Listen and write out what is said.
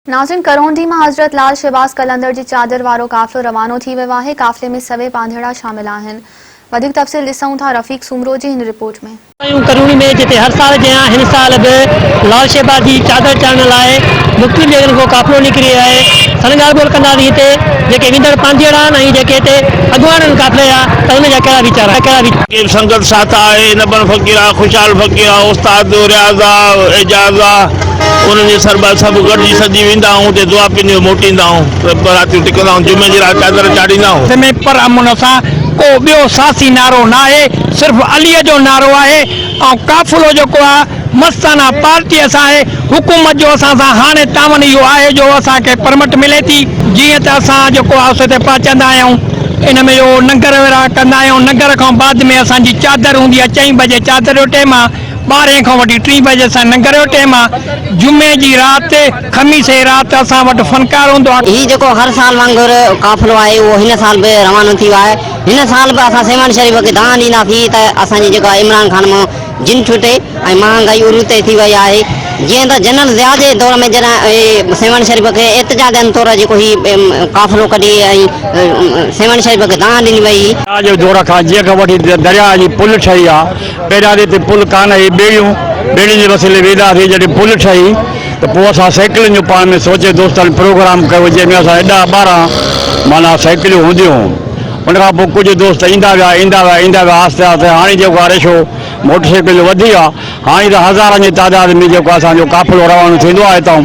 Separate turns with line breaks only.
नाज़रीन, करौंदी में हज़रत लाल शहबाज़ कलंदर जी चादर वारो काफ़िलो रवानो थी वियो आहे। काफ़िले में सवे पांधेड़ा शामिल आहिनि। वधीक तफ़सील ॾिसूं था रफ़ीक सुमरो जी हिन रिपोर्ट में।
करौंदी में जिते हर साल जहाँ हिन साल भी लाल शहबाज़ जी चादर चढ़ण लाइ मुख़्तलिफ़ जगह को काफ़िलो निकिरी आहे। सनगार बोल कंदासीं हिते जेके विंदड़ पांधेड़ा आहिनि जेके हिते अॻुवाननि काफ़िले जा त हुन जा कहिड़ा वीचार आहे।
संगत साथा आहे, नबन फ़कीर आहे, खुशहाल फ़कीर आहे, उस्ताद रियाज़ आहे, एजाज़ आहे, उन्हनि जे सरबत सभु गॾिजी सजी वेंदा आहियूं ते दुआ पींदे मोटींदा आहियूं, रातियूं टिकंदा आहियूं, जुमे जी राति चादर चाढ़ींदा आहियूं।
पर अमुन सां को ॿियो सासी नारो न आहे, सिर्फ़ु अलीअ जो नारो आहे ऐं काफ़िलो जेको आहे मस्ताना पार्टीअ सां आहे। हुकूमत जो असां सां हाणे तावन इहो आहे जो असांखे परमिट मिले थी, जीअं त असां जेको आहे उस ते पहुचंदा आहियूं। इन में जो नंगर वग़ैरह कंदा आहियूं। नंगर खां बाद में असांजी चादर हूंदी आहे 4 बजे चादर जो टाइम आहे, 12 खां वठी 3 बजे असां नंगर जो टाइम आहे। जुमे जी राति ख़मीस जी राति असां वटि फनकार हूंदो आहे।
ही जेको हर साल वांगुरु काफ़िलो आहे उहो हिन साल बि रवानो थी वियो आहे। हिन साल बि असां सेवान शरीफ़ खे दान ॾींदासीं त असांजी जेको आहे इमरान ख़ान मां जिन छुटे ऐं महांगाई उरू ते थी वई आहे। जीअं त जनरल ज़िया जे दौर में जॾहिं सेवान शरीफ़ खे एतिजादनि तौरु जेको ही काफ़िलो कढी ऐं सेवान शरीफ़ खे दान ॾिनी वई।
जो दौर खां जीअं खां वठी दरिया जी पुल ठही आहे, पहिरियां हिते पुल कान हुई, ॿेड़ियुनि जे वसीले वेंदासीं। जॾहिं पुल ठही त पोइ असां साइकिलुनि जो पाण में सोचे दोस्तनि प्रोग्राम कयो जंहिंमें असां एॾा 12 माना साइकिलियूं हूंदियूं। उन खां पोइ कुझु दोस्त ईंदा विया आहिस्ते आहिस्ते। हाणे जेको आहे रेशो मोटरसाइकिल वधी आहे। हाणे त हज़ारनि जी तादाद में जेको असांजो काफ़िलो रवानो थींदो आहे हितां।